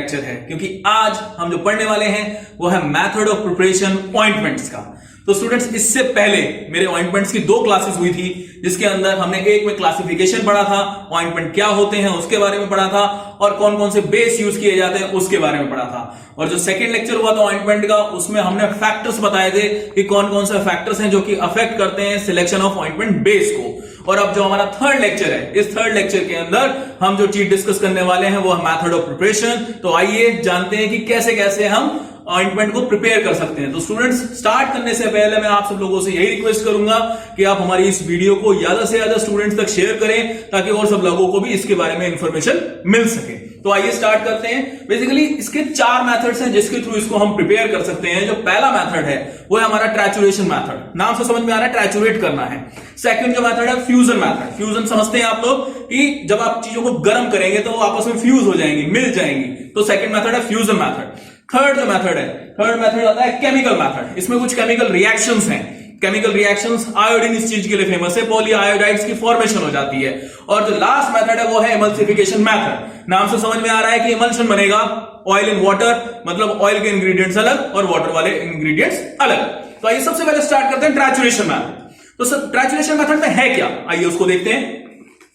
Lecture है, क्योंकि आज हम जो पढ़ने वाले हैं वो है मेथड ऑफ प्रिपरेशन ऑइंटमेंट्स का। तो स्टूडेंट्स, इससे पहले मेरे ऑइंटमेंट्स की 2 क्लासेस हुई थी, जिसके अंदर हमने एक में क्लासिफिकेशन पढ़ा था, ऑइंटमेंट क्या होते हैं उसके बारे में पढ़ा था, और कौन कौन से बेस यूज किए जाते हैं उसके बारे में पढ़ा था। और जो सेकंड लेक्चर हुआ था ऑइंटमेंट का, उसमें हमने फैक्टर्स बताए थे कि कौन कौन से फैक्टर्स हैं जो कि अफेक्ट करते हैं सिलेक्शन ऑफ ऑइंटमेंट बेस को। और अब जो हमारा थर्ड लेक्चर है, इस थर्ड लेक्चर के अंदर हम जो चीज डिस्कस करने वाले हैं वो है मेथड ऑफ प्रिपरेशन। तो आइए जानते हैं कि कैसे कैसे हम ऑइंटमेंट को प्रिपेयर कर सकते हैं। तो स्टूडेंट्स, स्टार्ट करने से पहले मैं आप सब लोगों से यही रिक्वेस्ट करूंगा कि आप हमारी इस वीडियो को ज्यादा से ज्यादा स्टूडेंट्स तक शेयर करें, ताकि और सब लोगों को भी इसके बारे में इंफॉर्मेशन मिल सके। तो आइए स्टार्ट करते हैं। बेसिकली इसके 4 मेथड्स हैं जिसके थ्रू इसको हम प्रिपेयर कर सकते हैं। जो पहला मेथड है वो है हमारा ट्रैचुरेशन मेथड, नाम से समझ में आ रहा है, ट्रैचुरेट करना है। सेकंड जो मेथड है फ्यूजन मेथड। फ्यूजन समझते हैं आप लोग कि जब आप चीजों को गर्म करेंगे तो वो आपस में फ्यूज हो जाएंगी, मिल जाएंगी। तो सेकंड मेथड है फ्यूजन मेथड। थर्ड जो मेथड है, थर्ड मेथड आता है केमिकल मेथड। इसमें कुछ केमिकल रिएक्शंस हैं। केमिकल रिएक्शंस, आयोडीन इस चीज के लिए फेमस है, पॉलीआयोडाइड्स की फॉर्मेशन हो जाती है। और जो लास्ट मेथड है वो है इमल्सिफिकेशन मेथड। नाम से समझ में आ रहा है कि इमल्शन बनेगा, ऑयल इन वाटर, मतलब ऑयल के इंग्रेडिएंट्स अलग और वाटर वाले इंग्रेडिएंट्स अलग। तो आइए सबसे पहले स्टार्ट करते हैं ट्रैचुरेशन मेथड। तो ट्रैचुरेशन मेथड में है क्या, आइए उसको देखते हैं।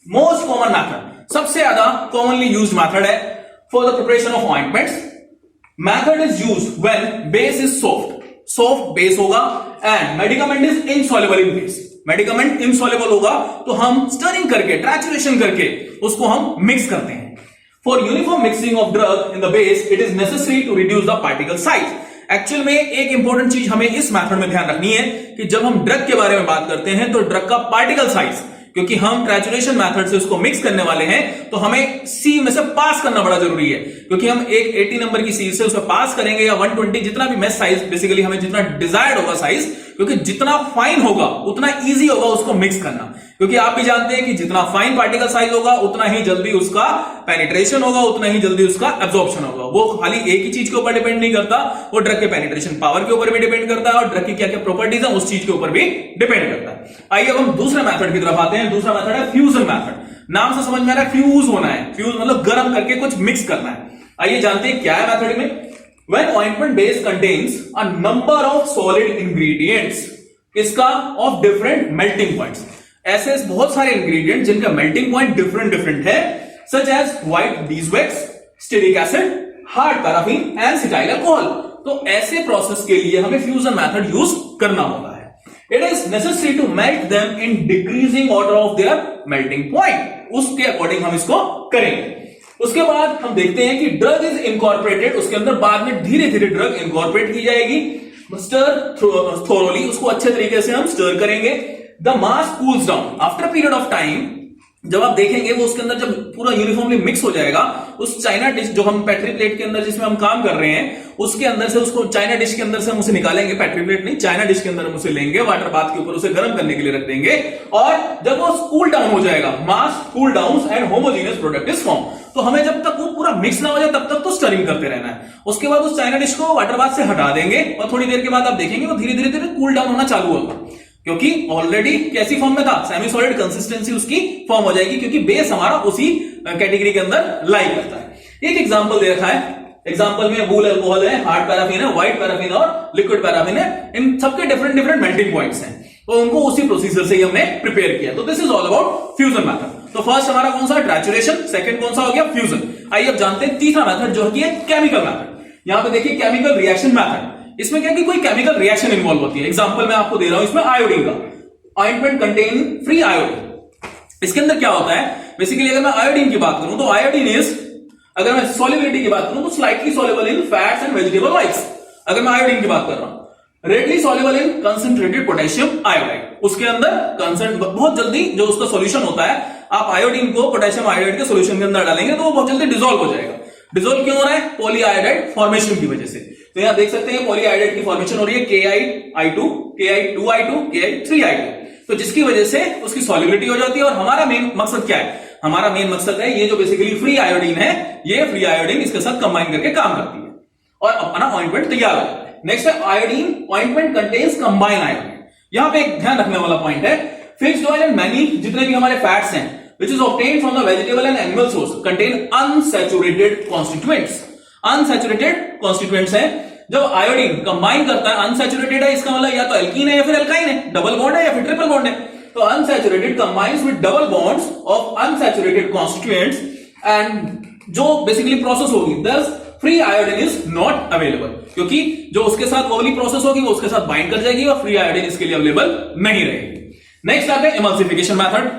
मोस्ट कॉमन मेथड, सबसे ज्यादा कॉमनली यूज्ड मेथड है for the preparation of ointments. Method is used when base is soft base होगा and medicament is insoluble in base। medicament insoluble होगा तो हम stirring करके, trituration करके उसको हम mix करते हैं। For uniform mixing of drug in the base, it is necessary to reduce the particle size। Actual में एक इंपॉर्टेंट चीज हमें इस मेथड में ध्यान रखनी है कि जब हम ड्रग के बारे में बात करते हैं तो ड्रग का पार्टिकल साइज, क्योंकि हम ट्रैचुरेशन मेथड से उसको मिक्स करने वाले हैं, तो हमें सी में से पास करना बड़ा जरूरी है। क्योंकि हम एक 80 नंबर की सी से उसे पास करेंगे या 120, जितना भी मेश साइज, बेसिकली हमें जितना डिजायर्ड होगा साइज, क्योंकि जितना फाइन होगा उतना इजी होगा उसको मिक्स करना। क्योंकि आप भी जानते हैं कि जितना फाइन पार्टिकल साइज होगा उतना ही जल्दी उसका पेनिट्रेशन होगा, उतना ही जल्दी उसका एब्जॉर्प्शन होगा। वो खाली एक ही चीज के ऊपर डिपेंड नहीं करता, वो ड्रग के पेनिट्रेशन पावर के ऊपर भी डिपेंड करता है और ड्रग की क्या क्या प्रॉपर्टीज है उस चीज के ऊपर भी डिपेंड करता है। आइए अब हम दूसरे मेथड की तरफ आते हैं। दूसरा मेथड है फ्यूजन मेथड। नाम से समझ में आ रहा है फ्यूज होना है, फ्यूज मतलब गर्म करके कुछ मिक्स करना है। आइए जानते हैं क्या है मेथड में। When ointment base contains a number of solid ingredients, इसका of different melting points, ऐसे बहुत सारे इंग्रेडिएंट जिनका मेल्टिंग पॉइंट डिफरेंट है, such as white beeswax, stearic acid, hard paraffin and cetyl alcohol. तो ऐसे प्रोसेस के लिए हमें फ्यूजन मेथड यूज करना होता है। It is necessary to melt them in decreasing order of their melting point, उसके अकॉर्डिंग हम इसको करेंगे। उसके बाद हम देखते हैं कि ड्रग इज इनकॉर्पोरेटेड, उसके अंदर बाद में धीरे धीरे ड्रग इनकॉर्पोरेट की जाएगी। स्टर थोरोली, उसको अच्छे तरीके से हम स्टर करेंगे। The mass cools down after period of time. जब आप देखेंगे वो उसके अंदर जब पूरा यूनिफॉर्मली मिक्स हो जाएगा, उस चाइना डिश जो हम पेट्री प्लेट के अंदर जिसमें हम काम कर रहे हैं उसके अंदर से, उसको चाइना डिश के अंदर से हम उसे निकालेंगे, पेट्री प्लेट नहीं, चाइना डिश के अंदर हम उसे लेंगे, वाटर बाथ के ऊपर उसे गर्म करने के लिए रख देंगे। और जब वो कूल डाउन हो जाएगा, mass cool down and homogeneous product is form, तो हमें जब तक वो पूरा मिक्स ना हो जाए तब तक तो स्टरिंग करते रहना है। उसके बाद उस चाइना डिश को वाटर बाथ से हटा देंगे और थोड़ी देर के बाद आप देखेंगे वो धीरे धीरे कूल डाउन होना चालू होगा, क्योंकि ऑलरेडी कैसी फॉर्म में था, सेमी सॉलिड कंसिस्टेंसी उसकी फॉर्म हो जाएगी, क्योंकि बेस हमारा उसी कैटेगरी के अंदर लाई करता है। एक एग्जांपल दे रखा है, एग्जांपल में वूल अल्कोहल है, हार्ड पैराफिन है, व्हाइट पैराफिन और लिक्विड पैराफिन है। इन सबके डिफरेंट मेल्टिंग पॉइंट्स हैं, तो उनको उसी प्रोसीजर से ही हमने प्रिपेयर किया। तो this is all about fusion method. तो फर्स्ट हमारा कौन सा, ट्रैचुरेशन, सेकंड कौन सा हो गया, फ्यूजन। आइए अब जानते हैं तीसरा मेथड जो है केमिकल मेथड। यहां पे देखिए केमिकल रिएक्शन मेथड। इसमें क्या कि कोई केमिकल रिएक्शन इन्वॉल्व होती है। एग्जांपल मैं आपको दे रहा हूं इसमें आयोडीन का, ऑइंटमेंट कंटेन फ्री आयोडीन। इसके अंदर क्या होता है, बेसिकली अगर मैं आयोडीन की बात करूं तो आयोडीन इज, अगर मैं सॉल्युबिलिटी की बात करूं तो slightly soluble in fats and vegetable oils. अगर मैं आयोडीन की बात कर रहा हूं, readily soluble in concentrated potassium iodide. उसके अंदर बहुत जल्दी जो उसका सॉल्यूशन होता है, आप आयोडीन को पोटेशियम आयोडाइड के सॉल्यूशन के अंदर डालेंगे तो वो बहुत जल्दी डिसॉल्व हो जाएगा। डिसॉल्व क्यों हो रहा है, पॉलीआयोडाइड फॉर्मेशन की वजह से। तो यहां देख सकते हैं पॉलीआयोडाइड की फॉर्मेशन हो रही है, KI2, KI2I2, KI3I2, तो जिसकी वजह से उसकी सॉल्युबिलिटी हो जाती है। और हमारा मेन मकसद क्या है, हमारा मेन मकसद है ये जो बेसिकली फ्री आयोडीन है, ये फ्री आयोडीन इसके साथ कंबाइन करके काम करती है और अपना ऑइंटमेंट तैयार होता है। नेक्स्ट है iodine, ointment contains combine iodine. यहां पे एक ध्यान रखने वाला पॉइंट है, फिक्स्ड ऑयल एंड मैनी, जितने भी हमारे फैट्स हैं which is obtained from the vegetable and animal source contain unsaturated constituents। Unsaturated constituents हैं। जब आयोडीन कंबाइन करता है, अनसैचुरेटेड है इसका मतलब या तो एल्कीन है या फिर एल्काइन है, डबल बॉन्ड है या फिर ट्रिपल बॉन्ड है। तो unsaturated combines with double bonds of unsaturated constituents and जो बेसिकली प्रोसेस होगी, दस free iodine is not available, क्योंकि जो उसके साथ वो वाली प्रोसेस होगी वो उसके साथ बाइंड कर जाएगी और फ्री आयोडीन इसके लिए अवेलेबल नहीं रहेगी। नेक्स्ट आते हैं इमल्सिफिकेशन मेथड।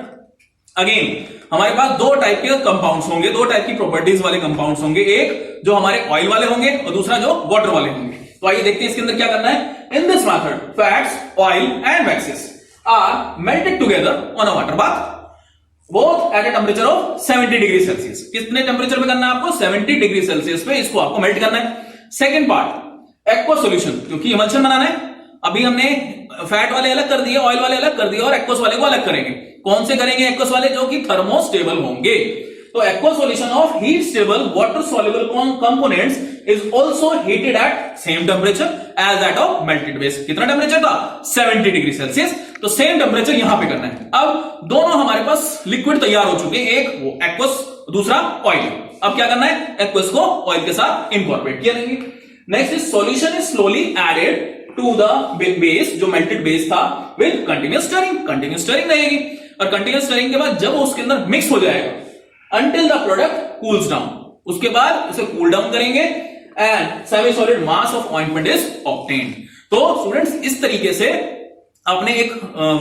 अगेन हमारे पास दो टाइप के कंपाउंड्स होंगे, दो टाइप की प्रॉपर्टीज वाले कंपाउंड्स होंगे, एक जो हमारे ऑयल वाले होंगे और दूसरा जो वाटर वाले होंगे। तो आइए देखते हैं इसके अंदर क्या करना है। In this method fats, oil and waxes are melted together on a water bath both at a temperature of 70 degree Celsius. कितने टेम्परेचर पे करना है आपको? 70 डिग्री सेल्सियस पे इसको आपको मेल्ट करना है। सेकेंड पार्ट एक्वा सॉल्यूशन, क्योंकि इमल्शन बनाना है। अभी हमने फैट वाले अलग कर दिए, ऑयल वाले अलग कर दिए और एक्वस वाले को अलग करेंगे। कौन से करेंगे? एक्वस वाले जो कि थर्मोस्टेबल होंगे। तो aqua solution of heat stable water soluble components is also heated at same temperature as that of melted base. कितना टेम्परेचर था? 70 डिग्री सेल्सियस। तो सेम टेम्परेचर यहां पे करना है। अब दोनों हमारे पास लिक्विड तैयार हो चुके हैं, एक वो एक्वस, दूसरा ऑयल। अब क्या करना है? एक्वस को ऑयल के साथ इंकॉर्पोरेट किया जाएंगे। Next is solution is slowly added to the base, जो मेल्टेड बेस था, with continuous stirring. Continuous stirring रहेगी और कंटिन्यूअस स्टरिंग के बाद जब उसके अंदर मिक्स हो जाएगा until the product cools down, उसके बाद इसे कूल डाउन करेंगे and semi solid mass of ointment is obtained। तो स्टूडेंट्स इस तरीके से आपने एक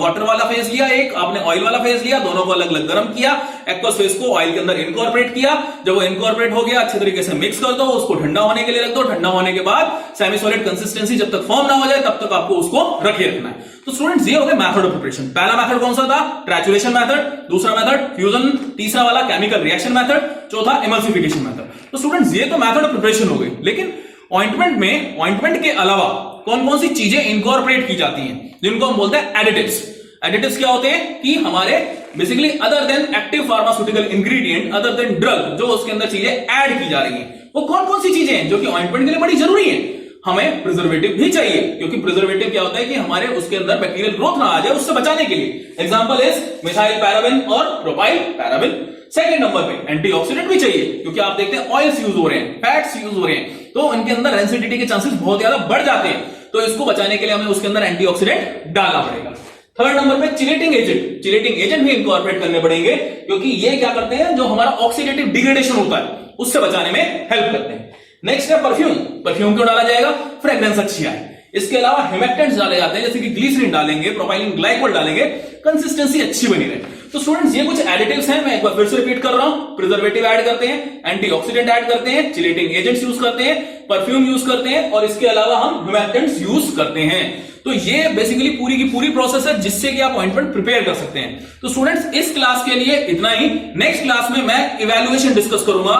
वाटर वाला फेज लिया, एक आपने ऑयल वाला फेज लिया, दोनों को अलग अलग गर्म किया, एक्वस फेज को ऑयल के अंदर इनकॉर्पोरेट किया। जब वो इनकॉर्पोरेट हो गया अच्छे तरीके से मिक्स कर दो, उसको ठंडा होने के लिए रख दो। ठंडा होने के बाद सेमी सॉलिड कंसिस्टेंसी जब तक फॉर्म ना हो जाए तब तक आपको उसको रखे रखना है। तो स्टूडेंट्स ये हो गया मेथड ऑफ प्रिपरेशन। पहला मेथड कौन सा था? ट्रैचुरेशन मेथड। दूसरा मेथड फ्यूजन। तीसरा वाला केमिकल रिएक्शन मेथड। चौथा इमल्सिफिकेशन मेथड। तो स्टूडेंट्स ये तो मेथड ऑफ प्रिपरेशन हो गई, लेकिन ऑइंटमेंट में ऑइंटमेंट के अलावा कौन कौन सी चीजें इंकॉर्पोरेट की जाती हैं, जिनको हम बोलते हैं एडिटिव्स। एडिटिव्स क्या होते हैं कि हमारे basically other than active pharmaceutical ingredient, other than drug, जो उसके अंदर चीजें ऐड की जा रही हैं, वो कौन कौन सी चीजें हैं जो कि ऑइंटमेंट के लिए बड़ी जरूरी है। हमें प्रिजर्वेटिव भी चाहिए, क्योंकि प्रिजर्वेटिव क्या होता है कि हमारे उसके अंदर बैक्टीरियल ग्रोथ ना आ जाए, उससे बचाने के लिए। एग्जांपल इज मिथाइल पैराबिन और प्रोपाइल पैराबिन। सेकंड नंबर पे एंटीऑक्सीडेंट भी चाहिए, क्योंकि आप देखते हैं ऑयल्स यूज हो रहे हैं, फैट्स यूज हो रहे हैं, तो इनके अंदर रेंसिडिटी के चांसेस बहुत ज्यादा बढ़ जाते हैं। तो इसको बचाने के लिए हमें उसके अंदर एंटीऑक्सीडेंट डालना पड़ेगा। थर्ड नंबर पे चिलेटिंग एजेंट। चिलेटिंग एजेंट भी इंकॉर्पोरेट करने पड़ेंगे, क्योंकि ये क्या करते हैं, जो हमारा ऑक्सीडेटिव डिग्रेडेशन होता है उससे बचाने में हेल्प करते हैं। नेक्स्ट है परफ्यूम। परफ्यूम क्यों डाला जाएगा? फ्रेग्रेंस अच्छी आए। इसके अलावा हेमेक्टेंट्स डाले जाते हैं, जैसे कि ग्लिसरीन डालेंगे, प्रोपाइलिन ग्लाइकोल डालेंगे, कंसिस्टेंसी अच्छी बनी रहे। तो स्टूडेंट्स ये कुछ एडिटिव्स हैं, मैं एक बार फिर से रिपीट कर रहा हूं। प्रिजर्वेटिव ऐड करते हैं, एंटीऑक्सीडेंट ऐड करते हैं, चिलेटिंग एजेंट्स यूज करते हैं, परफ्यूम यूज करते हैं और इसके अलावा हम हेमेक्टेंट्स यूज करते हैं। तो ये बेसिकली पूरी की पूरी प्रोसेस है जिससे कि आप ऑइंटमेंट प्रिपेयर कर सकते हैं। तो स्टूडेंट्स इस क्लास के लिए इतना ही। नेक्स्ट क्लास में मैं इवैल्यूएशन डिस्कस करूंगा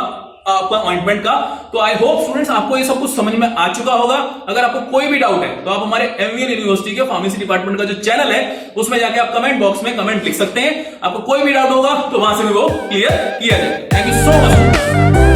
आपका ऑइंटमेंट का। तो आई होप स्टूडेंट्स आपको ये सब कुछ समझ में आ चुका होगा। अगर आपको कोई भी डाउट है तो आप हमारे एमवीएन यूनिवर्सिटी के फार्मेसी डिपार्टमेंट का जो चैनल है उसमें जाके आप कमेंट बॉक्स में कमेंट लिख सकते हैं। आपको कोई भी डाउट होगा तो वहां से भी वो क्लियर किया जाए। Thank you so much.